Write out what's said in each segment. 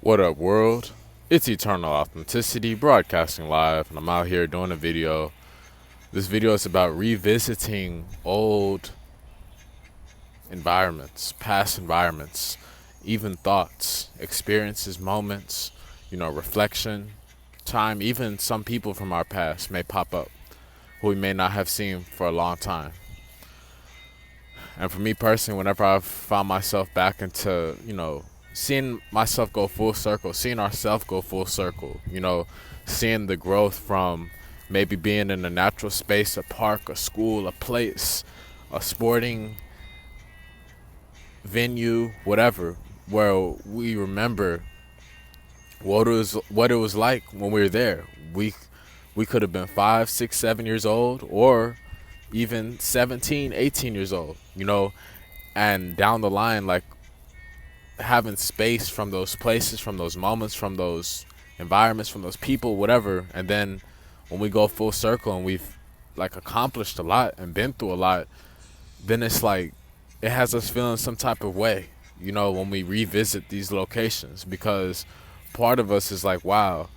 What up, world? It's Eternal Authenticity broadcasting live, and I'm out here doing a video. This video is about revisiting old environments, past environments, even thoughts, experiences, moments, reflection, time. Even some people from our past may pop up who we may not have seen for a long time. And for me personally, whenever I've found myself back into, seeing myself go full circle, seeing ourselves go full circle, seeing the growth from maybe being in a natural space, a park, a school, a place, a sporting venue, whatever, where we remember what it was like when we were there. We could have been 5, 6, 7 years old, or even 17, 18 years old, and down the line, like having space from those places, from those moments, from those environments, from those people, whatever. And then when we go full circle and we've like accomplished a lot and been through a lot, then it's like it has us feeling some type of way, when we revisit these locations, because part of us is like, wow,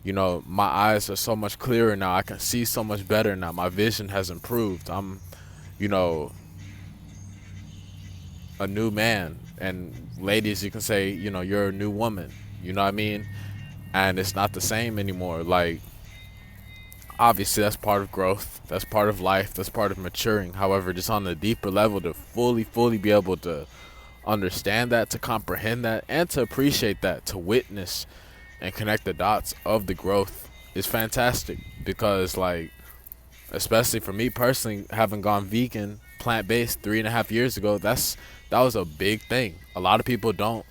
my eyes are so much clearer now. I can see so much better now. My vision has improved. I'm, a new man. And ladies, you can say, you're a new woman. You know what I mean? And it's not the same anymore. Like, obviously, that's part of growth. That's part of life. That's part of maturing. However, just on the deeper level, to fully be able to understand that, to comprehend that, and to appreciate that, to witness and connect the dots of the growth is fantastic. Because, like, especially for me personally, having gone vegan, plant-based 3.5 years ago, that was a big thing. A lot of people don't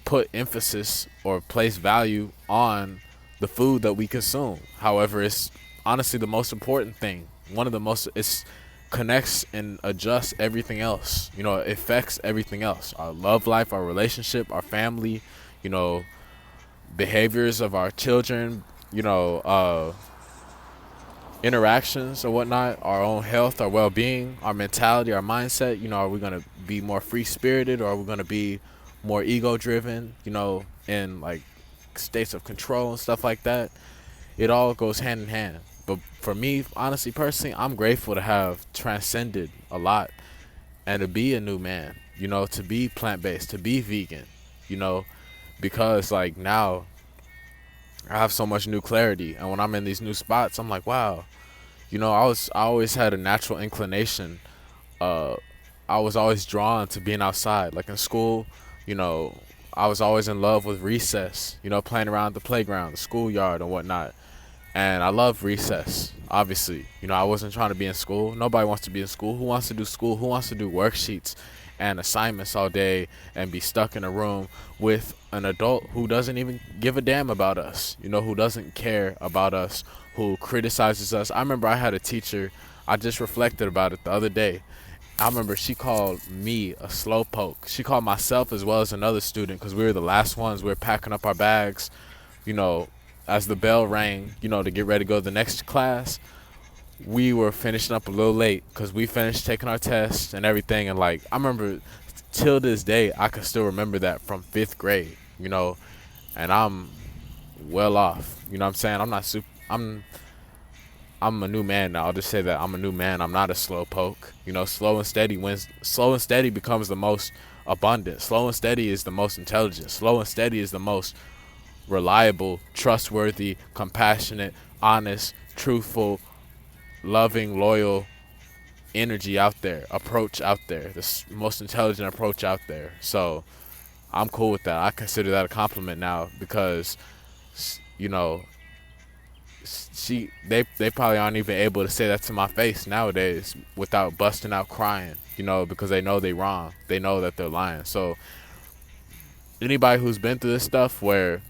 put emphasis or place value on the food that we consume. However, it's honestly the most important thing. One of the most, it connects and adjusts everything else. It affects everything else. Our love life, our relationship, our family, behaviors of our children, interactions or whatnot, our own health, our well-being, our mentality, our mindset. Are we going to be more free-spirited, or are we going to be more ego-driven, in like states of control and stuff like that? It all goes hand in hand. But for me, honestly, personally, I'm grateful to have transcended a lot and to be a new man, to be plant-based, to be vegan, because like now I have so much new clarity. And when I'm in these new spots, I'm like, wow, I always had a natural inclination. I was always drawn to being outside. Like in school, I was always in love with recess, playing around the playground, the schoolyard and whatnot. And I love recess, obviously. I wasn't trying to be in school. Nobody wants to be in school. Who wants to do school? Who wants to do worksheets and assignments all day and be stuck in a room with an adult who doesn't even give a damn about us, who doesn't care about us, who criticizes us? I remember I had a teacher, I just reflected about it the other day. I remember she called me a slowpoke. She called myself as well as another student, because we were the last ones. We were packing up our bags, as the bell rang, to get ready to go to the next class. We were finishing up a little late because we finished taking our tests and everything. And like, I remember till this day, I can still remember that from 5th grade, and I'm well off. You know what I'm saying? I'm not super, I'm a new man now. I'll just say that I'm a new man. I'm not a slow poke. Slow and steady wins. Slow and steady becomes the most abundant. Slow and steady is the most intelligent. Slow and steady is the most reliable, trustworthy, compassionate, honest, truthful, loving, loyal energy out there, approach out there, the most intelligent approach out there. So I'm cool with that. I consider that a compliment now, because they probably aren't even able to say that to my face nowadays without busting out crying, because they know they wrong. They know that they're lying. So anybody who's been through this stuff, where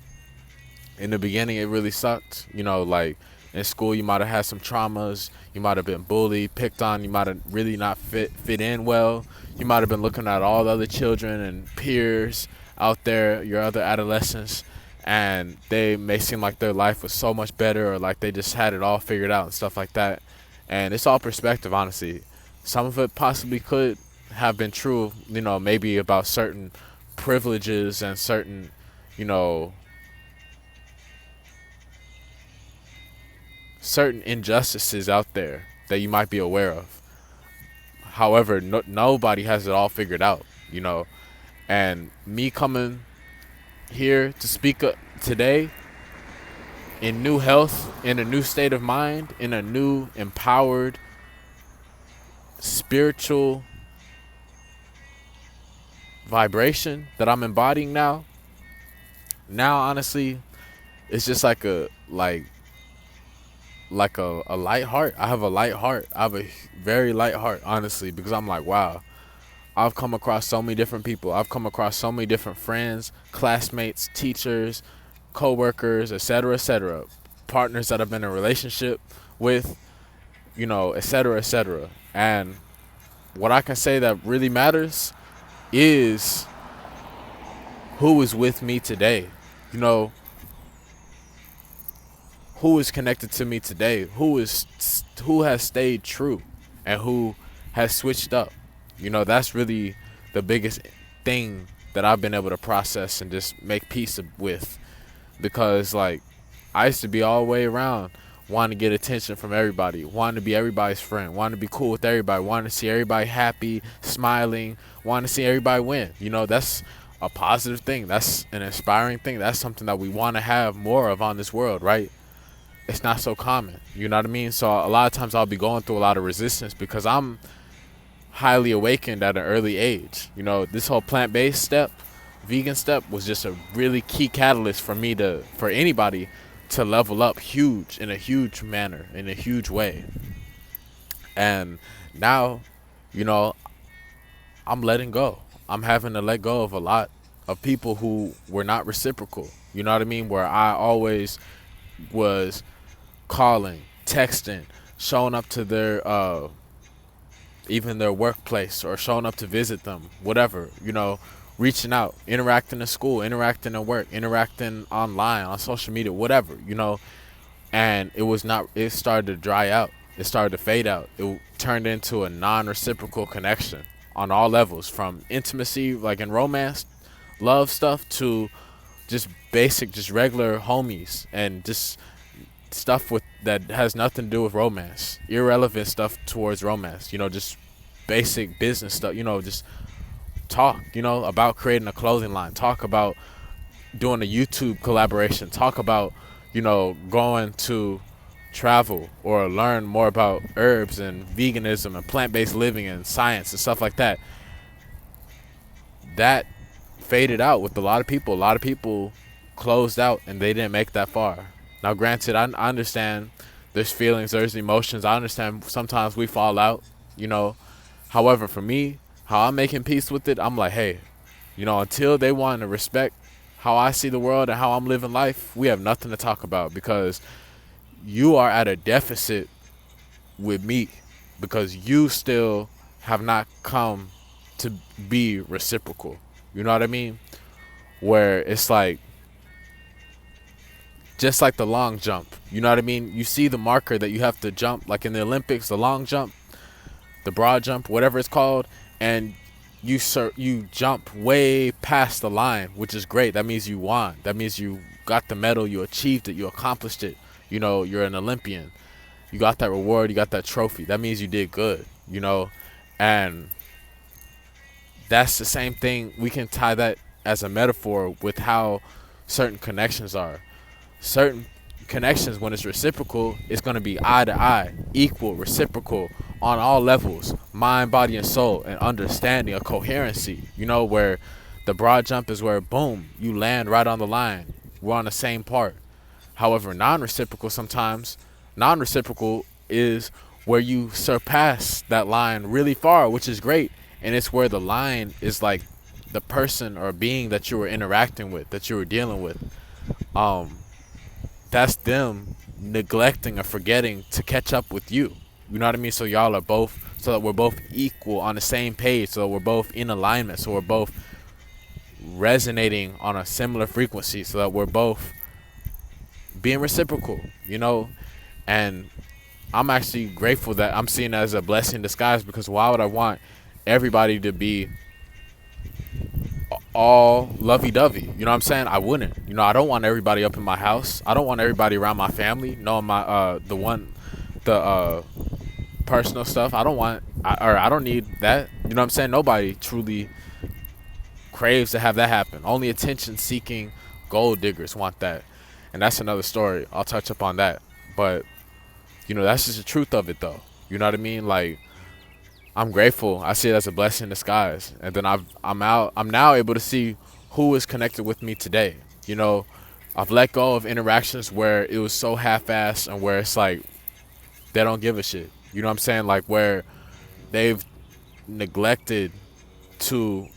in the beginning it really sucked, like in school you might have had some traumas, you might have been bullied, picked on, you might have really not fit in well, you might have been looking at all the other children and peers out there, your other adolescents, and they may seem like their life was so much better, or like they just had it all figured out and stuff like that. And it's all perspective, honestly. Some of it possibly could have been true, maybe about certain privileges and certain, you know, certain injustices out there that you might be aware of. However, nobody has it all figured out, you know. And me coming here to speak today in new health, in a new state of mind, in a new empowered spiritual vibration that I'm embodying now. Now, honestly, it's just like a light heart. I have a light heart. I have a very light heart, honestly, because I'm like, wow, I've come across so many different people. I've come across so many different friends, classmates, teachers, co-workers, etc., partners that I've been in a relationship with, etc. And what I can say that really matters is who is with me today. You know, who is connected to me today, who has stayed true and who has switched up. That's really the biggest thing that I've been able to process and just make peace with, because like I used to be all the way around wanting to get attention from everybody, wanting to be everybody's friend, wanting to be cool with everybody, wanting to see everybody happy, smiling, wanting to see everybody win. That's a positive thing. That's an inspiring thing. That's something that we want to have more of on this world, right? It's not so common. You know what I mean? So a lot of times I'll be going through a lot of resistance because I'm highly awakened at an early age. This whole plant-based step, vegan step, was just a really key catalyst for anybody to level up in a huge manner, in a huge way. And now, I'm letting go. I'm having to let go of a lot of people who were not reciprocal. You know what I mean? Where I always was calling, texting, showing up to their even their workplace, or showing up to visit them, whatever, reaching out, interacting in school, interacting at work, interacting online, on social media, whatever, and it started to dry out. It started to fade out. It turned into a non-reciprocal connection on all levels, from intimacy, like in romance, love stuff, to just basic, just regular homies, and just stuff that has nothing to do with romance, irrelevant stuff towards romance, just basic business stuff, just talk, about creating a clothing line, talk about doing a YouTube collaboration, talk about, going to travel or learn more about herbs and veganism and plant-based living and science and stuff like that. That faded out with a lot of people. A lot of people closed out and they didn't make that far. Now, granted, I understand there's feelings, there's emotions. I understand sometimes we fall out, However, for me, how I'm making peace with it, I'm like, hey, until they want to respect how I see the world and how I'm living life, we have nothing to talk about, because you are at a deficit with me, because you still have not come to be reciprocal. You know what I mean? Where it's like, just like the long jump, you know what I mean? You see the marker that you have to jump, like in the Olympics, the long jump, the broad jump, whatever it's called, and you jump way past the line, which is great. That means you won. That means you got the medal, you achieved it, you accomplished it. You're an Olympian. You got that reward, you got that trophy. That means you did good, and that's the same thing. We can tie that as a metaphor with how certain connections are. Certain connections, when it's reciprocal, it's going to be eye to eye, equal, reciprocal on all levels, mind, body, and soul, and understanding, a coherency, where the broad jump is where, boom, you land right on the line. We're on the same part. However, non-reciprocal is where you surpass that line really far, which is great. And it's where the line is like the person or being that you were interacting with, that you were dealing with. That's them neglecting or forgetting to catch up with you. You know what I mean? So that we're both equal on the same page, so that we're both in alignment, so we're both resonating on a similar frequency, so that we're both being reciprocal, and I'm actually grateful that I'm seeing it as a blessing in disguise, because why would I want everybody to be all lovey-dovey. You know what I'm saying? I wouldn't. You know, I don't want everybody up in my house. I don't want everybody around my family knowing my the personal stuff. I don't want, or I don't need that. You know what I'm saying? Nobody truly craves to have that happen. Only attention-seeking gold diggers want that, and that's another story. I'll touch up on that, but you know, that's just the truth of it, though. You know what I mean? Like, I'm grateful. I see it as a blessing in disguise, and then I'm now able to see who is connected with me today. You know, I've let go of interactions where it was so half-assed and where it's like they don't give a shit. You know what I'm saying? Like where they've neglected to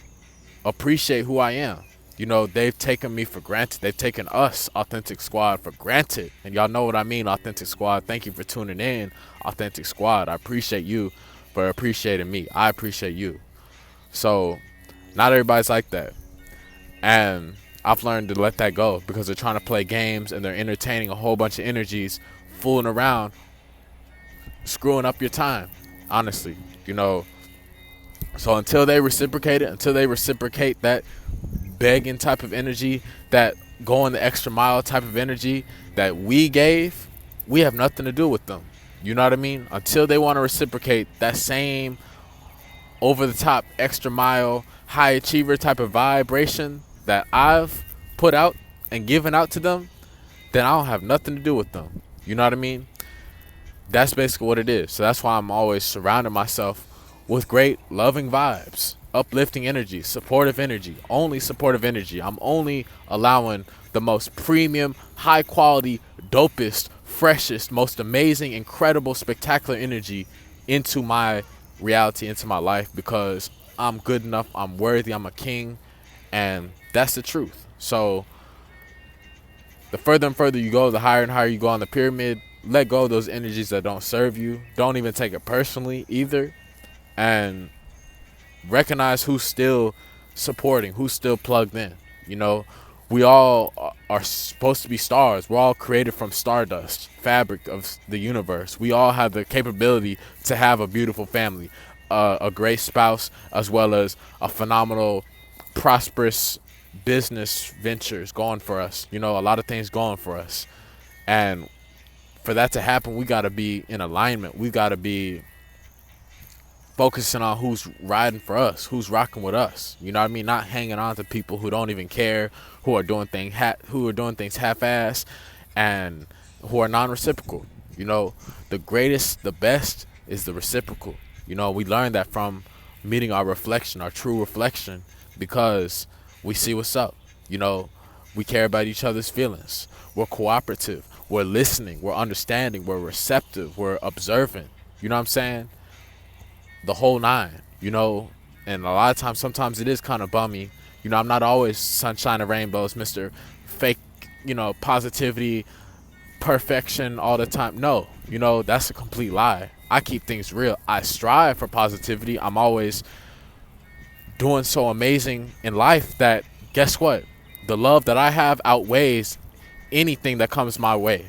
appreciate who I am. You know, they've taken me for granted. They've taken us, Authentic Squad, for granted. And y'all know what I mean, Authentic Squad. Thank you for tuning in, Authentic Squad. I appreciate you for appreciating me. I appreciate you. So, not everybody's like that. And I've learned to let that go because they're trying to play games and they're entertaining a whole bunch of energies, fooling around, screwing up your time, honestly. You know, so until they reciprocate it, until they reciprocate that begging type of energy, that going the extra mile type of energy that we gave, we have nothing to do with them. You know what I mean? Until they want to reciprocate that same over the top extra mile high achiever type of vibration that I've put out and given out to them, then I don't have nothing to do with them. You know what I mean? That's basically what it is. So that's why I'm always surrounding myself with great loving vibes, uplifting energy, supportive energy, only supportive energy. I'm only allowing the most premium, high quality, dopest, freshest, most amazing, incredible, spectacular energy into my reality, into my life, because I'm good enough, I'm worthy, I'm a king, and that's the truth. So the further and further you go, the higher and higher you go on the pyramid. Let go of those energies that don't serve you. Don't even take it personally either. And recognize who's still supporting, who's still plugged in. You know, we all are supposed to be stars. We're all created from stardust, fabric of the universe. We all have the capability to have a beautiful family, a great spouse, as well as a phenomenal, prosperous business ventures going for us. You know, a lot of things going for us. And for that to happen, we got to be in alignment. We got to be focusing on who's riding for us, who's rocking with us. You know what I mean? Not hanging on to people who don't even care, who are doing things half-ass, and who are non-reciprocal. You know, the greatest, the best is the reciprocal. You know, we learned that from meeting our reflection, our true reflection, because we see what's up. You know, we care about each other's feelings. We're cooperative. We're listening. We're understanding. We're receptive. We're observant. You know what I'm saying? The whole nine, you know. And a lot of times, sometimes it is kind of bummy. You know, I'm not always sunshine and rainbows, Mr. Fake, you know, positivity, perfection all the time. No, you know, that's a complete lie. I keep things real. I strive for positivity. I'm always doing so amazing in life that, guess what? The love that I have outweighs anything that comes my way,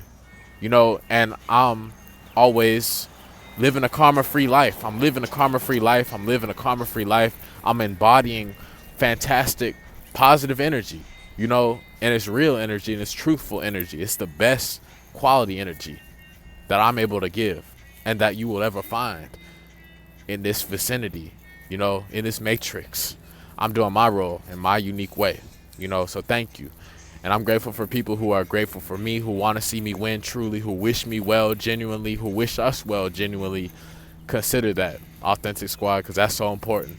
you know. And I'm always living a karma-free life. I'm living a karma-free life. I'm living a karma-free life. I'm embodying fantastic, positive energy, you know, and it's real energy and it's truthful energy. It's the best quality energy that I'm able to give and that you will ever find in this vicinity, you know, in this matrix. I'm doing my role in my unique way, you know, so thank you. And I'm grateful for people who are grateful for me, who want to see me win truly, who wish me well genuinely, who wish us well genuinely. Consider that, Authentic Squad, because that's so important.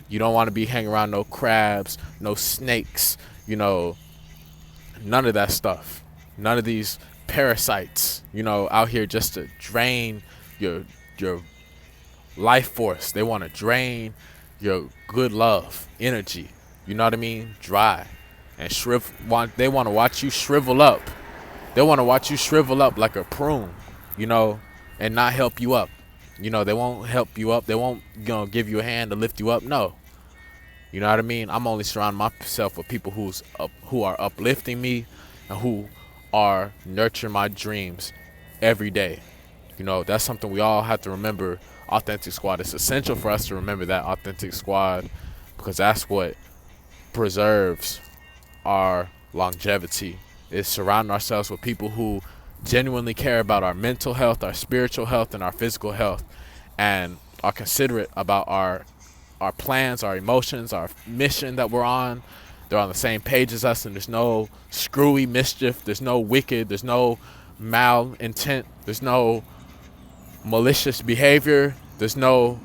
You don't want to be hanging around no crabs, no snakes, you know, none of that stuff. None of these parasites, you know, out here just to drain your life force. They want to drain your good love, energy. You know what I mean? Dry. And they want to watch you shrivel up. They want to watch you shrivel up like a prune, you know, and not help you up. You know, they won't help you up. They won't, you know, give you a hand to lift you up. No. You know what I mean? I'm only surrounding myself with people who are uplifting me and who are nurturing my dreams every day. You know, that's something we all have to remember, Authentic Squad. It's essential for us to remember that, Authentic Squad, because that's what preserves our longevity is surrounding ourselves with people who genuinely care about our mental health, our spiritual health, and our physical health, and are considerate about our plans, our emotions, our mission that we're on. They're on the same page as us, and there's no screwy mischief, there's no wicked, there's no malintent, there's no malicious behavior, there's no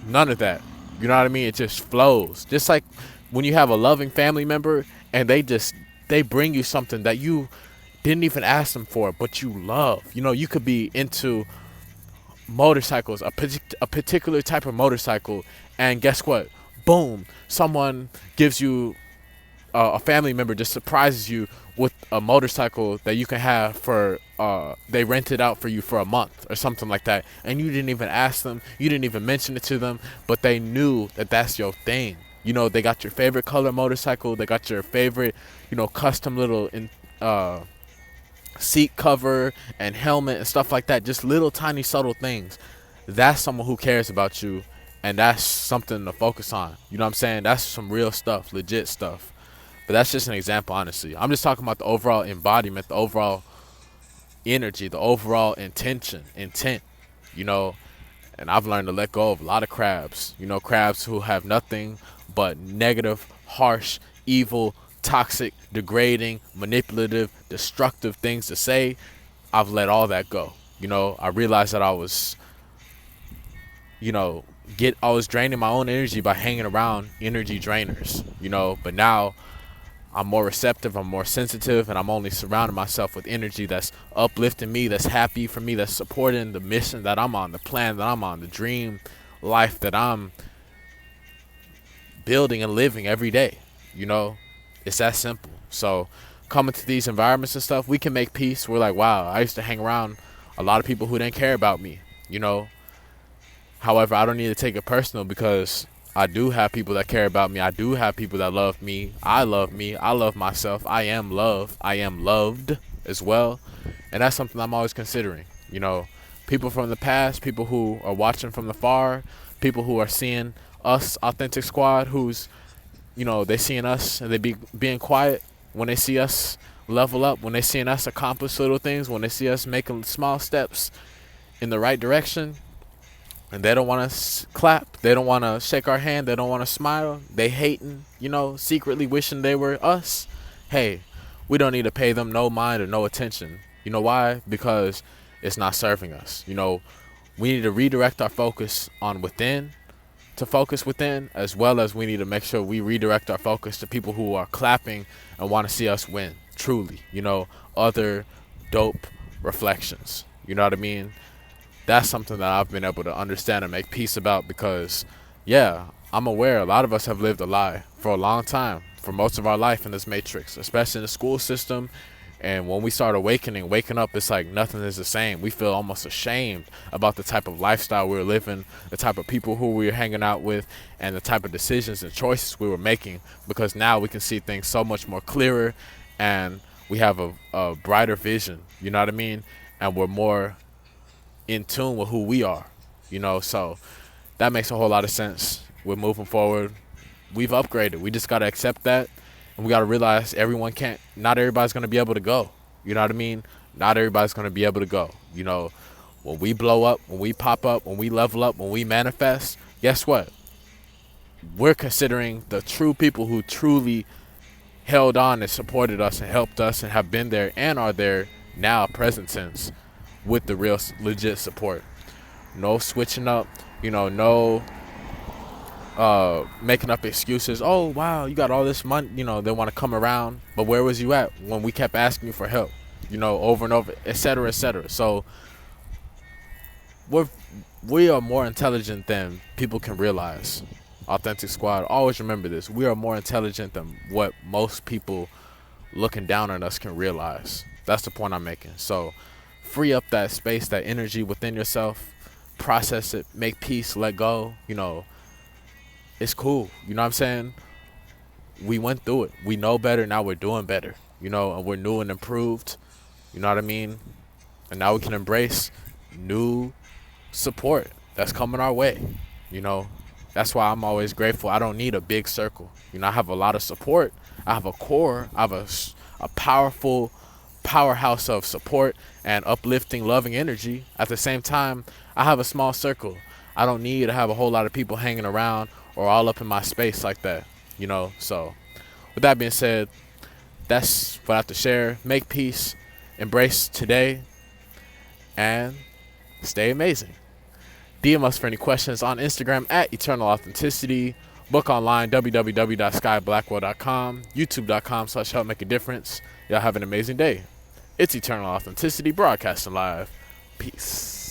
none of that. You know what I mean? It just flows. Just like when you have a loving family member and they bring you something that you didn't even ask them for, but you love. You know, you could be into motorcycles, a particular type of motorcycle, and guess what? Boom, someone gives you a family member just surprises you with a motorcycle that you can have for they rent it out for you for a month or something like that, and you didn't even ask them, you didn't even mention it to them, but they knew that that's your thing. You know, they got your favorite color motorcycle, they got your favorite, you know, custom little seat cover and helmet and stuff like that, just little tiny subtle things. That's someone who cares about you, and that's something to focus on. You know what I'm saying? That's some real stuff, legit stuff. But that's just an example, honestly. I'm just talking about the overall embodiment, the overall energy, the overall intent, you know. And I've learned to let go of a lot of crabs, you know, crabs who have nothing but negative, harsh, evil, toxic, degrading, manipulative, destructive things to say. I've let all that go. You know, I realized that I was, you know, I was draining my own energy by hanging around energy drainers, you know, but now I'm more receptive, I'm more sensitive, and I'm only surrounding myself with energy that's uplifting me, that's happy for me, that's supporting the mission that I'm on, the plan that I'm on, the dream life that I'm building and living every day. You know, it's that simple. So coming to these environments and stuff, we can make peace. We're like, wow, I used to hang around a lot of people who didn't care about me, you know. However, I don't need to take it personal because I do have people that care about me. I do have people that love me. I love myself. I am love. I am loved as well. And that's something I'm always considering. You know, people from the past, people who are watching from the far, people who are seeing us, Authentic Squad, who's, you know, they seeing us and they being quiet when they see us level up, when they seeing us accomplish little things, when they see us making small steps in the right direction. And they don't want to clap. They don't want to shake our hand. They don't want to smile. They hating, you know, secretly wishing they were us. Hey, we don't need to pay them no mind or no attention. You know why? Because it's not serving us. You know, we need to redirect our focus on within, to focus within, as well as we need to make sure we redirect our focus to people who are clapping and want to see us win. Truly, you know, other dope reflections. You know what I mean? That's something that I've been able to understand and make peace about because, yeah, I'm aware a lot of us have lived a lie for a long time, for most of our life in this matrix, especially in the school system. And when we start waking up, it's like nothing is the same. We feel almost ashamed about the type of lifestyle we were living, the type of people who we were hanging out with, and the type of decisions and choices we were making, because now we can see things so much more clearer and we have a brighter vision, you know what I mean? And we're more in tune with who we are, you know. So that makes a whole lot of sense. We're moving forward. We've upgraded. We just got to accept that, and we got to realize not everybody's going to be able to go, you know what I mean? Not everybody's going to be able to go. You know, when we blow up, when we pop up, when we level up, when we manifest, guess what? We're considering the true people who truly held on and supported us and helped us and have been there and are there now, present tense, with the real legit support. No switching up, you know, no making up excuses. Oh wow, you got all this money, you know, they want to come around, but where was you at when we kept asking you for help, you know, over and over, etc., etc. So we are more intelligent than people can realize. Authentic Squad, always remember this. We are more intelligent than what most people looking down on us can realize. That's the point I'm making. So free up that space, that energy within yourself, process it, make peace, let go. You know, it's cool. You know what I'm saying? We went through it. We know better. Now we're doing better, you know, and we're new and improved. You know what I mean? And now we can embrace new support that's coming our way, you know. That's why I'm always grateful. I don't need a big circle. You know, I have a lot of support. I have a core. I have a powerful powerhouse of support and uplifting, loving energy. At the same time, I have a small circle. I don't need to have a whole lot of people hanging around or all up in my space like that. You know, so with that being said, that's what I have to share. Make peace, embrace today, and stay amazing. DM us for any questions on Instagram at Eternal Authenticity. Book online, www.skyblackwell.com, youtube.com/help make a difference. Y'all have an amazing day. It's Eternal Authenticity broadcasting live. Peace.